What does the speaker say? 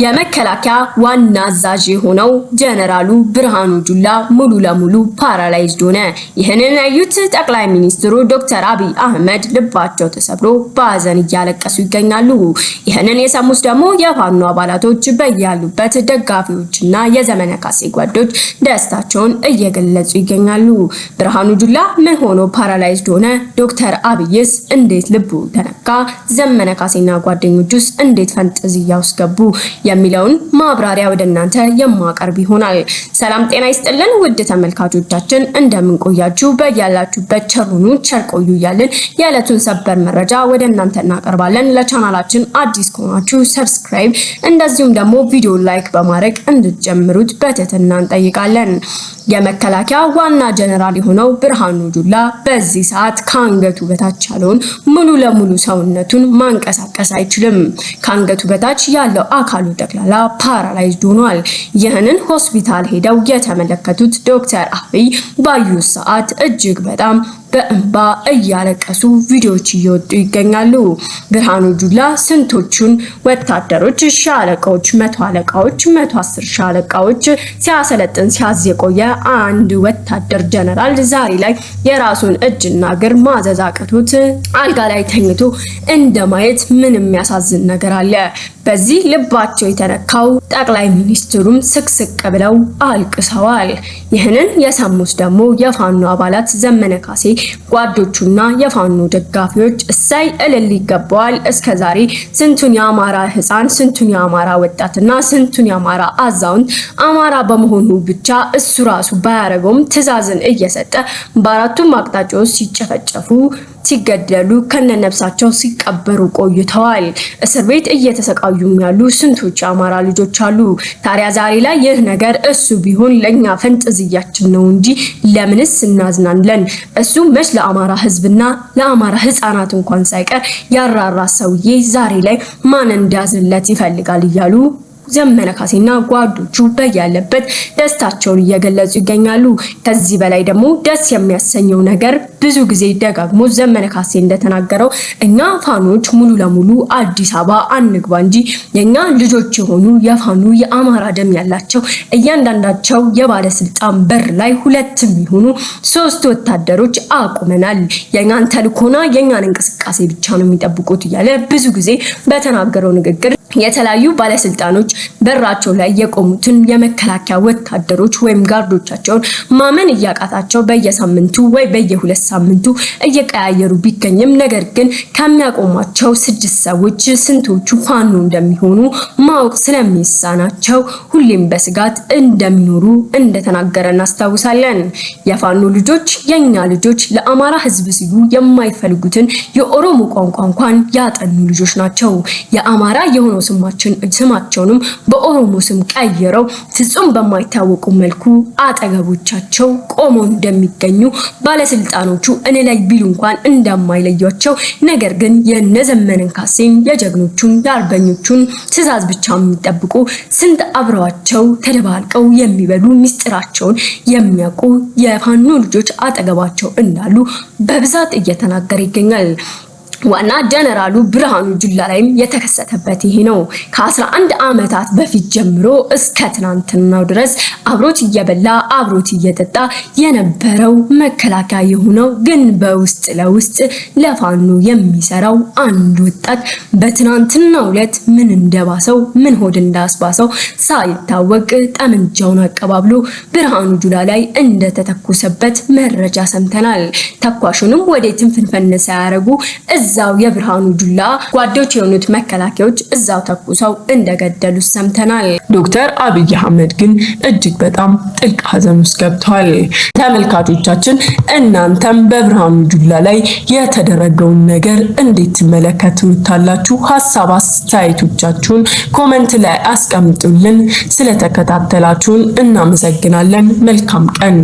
የመከላከያ ዋና አዛዥ የሆነው ጀነራሉ ብርሃኑ ጁላ ሙሉ ለሙሉ ፓራላይዝድ ሆነ። ይህንን ያዩት ጠቅላይ ሚኒስትሩ ዶክተር አብይ አህመድ ልባቸው ተሰብሮ በሀዘን እያለቀሱ ይገኛሉ። ይህንን የሰሙት ደግሞ የፋኖ አባላቶች በያሉበት ደጋፊዎችና የዘመነ ካሴ ጓዶች ደስታቸውን እየገለጹ ይገኛሉ። ብርሃኑ ጁላ ምን ሆኖ ፓራላይዝድ ሆነ? ዶክተር አብይስ እንዴት ልቡ ተነካ? ዘመነ ካሴና ጓደኞቹስ እንዴት ፈንጠዝያ ውስጥ ገቡ? የሚለውን ማብራሪያ ወደ እናንተ የማቀርብ ይሆናል። ሰላም ጤና ይስጥልን ውድ ተመልካቾቻችን፣ እንደምን ቆያችሁ? በያላችሁበት ቸሩኑ ቸርቆዩ እያልን የዕለቱን ሰበር መረጃ ወደ እናንተ እናቀርባለን። ለቻናላችን አዲስ ከሆናችሁ ሰብስክራይብ፣ እንደዚሁም ደግሞ ቪዲዮ ላይክ በማድረግ እንድትጀምሩት በትህትና እንጠይቃለን። የመከላከያ ዋና ጀነራል የሆነው ብርሃኑ ጁላ በዚህ ሰዓት ከአንገቱ በታች ያለውን ሙሉ ለሙሉ ሰውነቱን ማንቀሳቀስ አይችልም። ከአንገቱ በታች ያለው አካሉ ጠቅላላ ፓራላይዝድ ሆኗል። ይህንን ሆስፒታል ሄደው የተመለከቱት ዶክተር አብይ ባዩት ሰዓት እጅግ በጣም በእንባ እያለቀሱ ቪዲዮዎች እየወጡ ይገኛሉ። ብርሃኑ ጁላ ስንቶቹን ወታደሮች፣ ሻለቃዎች፣ 100 አለቃዎች፣ 110 ሻለቃዎች ሲያሰለጥን ሲያዝ የቆየ አንድ ወታደር ጀነራል ዛሬ ላይ የራሱን እጅና እግር ማዘዝ አቅቶት አልጋ ላይ ተኝቶ እንደማየት ምን የሚያሳዝን ነገር አለ? በዚህ ልባቸው የተነካው ጠቅላይ ሚኒስትሩም ስቅስቅ ብለው አልቅሰዋል። ይህንን የሰሙት ደግሞ የፋኖ አባላት ዘመነ ካሴ ጓዶቹና የፋኖ ደጋፊዎች እሳይ እልል ይገባዋል። እስከዛሬ ስንቱን የአማራ ህፃን፣ ስንቱን የአማራ ወጣትና ስንቱን የአማራ አዛውንት አማራ በመሆኑ ብቻ እሱ ራሱ ባያረገውም ትዕዛዝን እየሰጠ በአራቱም አቅጣጫዎች ሲጨፈጨፉ ሲገደሉ ከነነፍሳቸው ሲቀበሩ ቆይተዋል። እስር ቤት እየተሰቃዩም ያሉ ስንቶች የአማራ ልጆች አሉ። ታዲያ ዛሬ ላይ ይህ ነገር እሱ ቢሆን ለኛ ፈንጠዝያችን ነው እንጂ ለምንስ እናዝናለን? እሱ መች ለአማራ ህዝብና ለአማራ ህፃናት እንኳን ሳይቀር ያራራ ሰውዬ ዛሬ ላይ ማን እንዲያዝንለት ይፈልጋል እያሉ ዘመነ ካሴና ጓዶቹ በያለበት ደስታቸውን እየገለጹ ይገኛሉ። ከዚህ በላይ ደግሞ ደስ የሚያሰኘው ነገር ብዙ ጊዜ ደጋግሞ ዘመነ ካሴ እንደተናገረው እኛ ፋኖች ሙሉ ለሙሉ አዲስ አበባ አንግባ እንጂ የኛ ልጆች የሆኑ የፋኖ የአማራ ደም ያላቸው እያንዳንዳቸው የባለስልጣን በር ላይ 2 የሚሆኑ 3 ወታደሮች አቁመናል። የኛን ተልኮና የኛን እንቅስቃሴ ብቻ ነው የሚጠብቁት እያለ ብዙ ጊዜ በተናገረው ንግግር የተለያዩ ባለስልጣኖች በራቸው ላይ የቆሙትን የመከላከያ ወታደሮች ወይም ጋርዶቻቸውን ማመን እያቃታቸው በየሳምንቱ ወይ በየ2 ሳምንቱ እየቀያየሩ ቢገኝም ነገር ግን ከሚያቆሟቸው 6 ሰዎች ስንቶቹ ፋኖ እንደሚሆኑ ማወቅ ስለሚሳናቸው ሁሌም በስጋት እንደሚኖሩ እንደተናገረ እናስታውሳለን። የፋኖ ልጆች የኛ ልጆች ለአማራ ህዝብ ሲሉ የማይፈልጉትን የኦሮሞ ቋንቋ እንኳን ያጠኑ ልጆች ናቸው። የአማራ የሆኑ ስማቸውንም በኦሮሞ ስም ቀይረው ፍጹም በማይታወቁ መልኩ አጠገቦቻቸው ቆመው እንደሚገኙ ባለስልጣኖቹ እኔ ላይ ቢሉ እንኳን እንደማይለያቸው ነገር ግን የነዘመነን ካሴን የጀግኖቹን የአርበኞቹን ትዕዛዝ ብቻ የሚጠብቁ ስንት አብረዋቸው ተደባልቀው የሚበሉ ሚስጥራቸውን የሚያውቁ የፋኖ ልጆች አጠገባቸው እንዳሉ በብዛት እየተናገረ ይገኛል። ዋና ጀነራሉ ብርሃኑ ጁላ ላይም የተከሰተበት ይሄ ነው። ከ11 ዓመታት በፊት ጀምሮ እስከ ትናንትናው ድረስ አብሮት እየበላ አብሮት እየጠጣ የነበረው መከላከያ የሆነው ግን በውስጥ ለውስጥ ለፋኖ የሚሰራው አንድ ወጣት በትናንትናው ዕለት ምን እንደባሰው ምን ሆድ እንዳስባሰው ሳይታወቅ ጠመንጃውን አቀባብሎ ብርሃኑ ጁላ ላይ እንደተተኮሰበት መረጃ ሰምተናል። ተኳሹንም ወዴትም ፍንፈን ሳያረጉ እዛው የብርሃኑ ጁላ ጓዶች የሆኑት መከላከያዎች እዛው ተኩሰው እንደገደሉ ሰምተናል። ዶክተር አብይ አህመድ ግን እጅግ በጣም ጥልቅ ሀዘን ውስጥ ገብተዋል። ተመልካቾቻችን እናንተም በብርሃኑ ጁላ ላይ የተደረገውን ነገር እንዴት ትመለከቱታላችሁ? ሐሳብ አስተያየቶቻችሁን ኮሜንት ላይ አስቀምጡልን። ስለተከታተላችሁን እናመሰግናለን። መልካም ቀን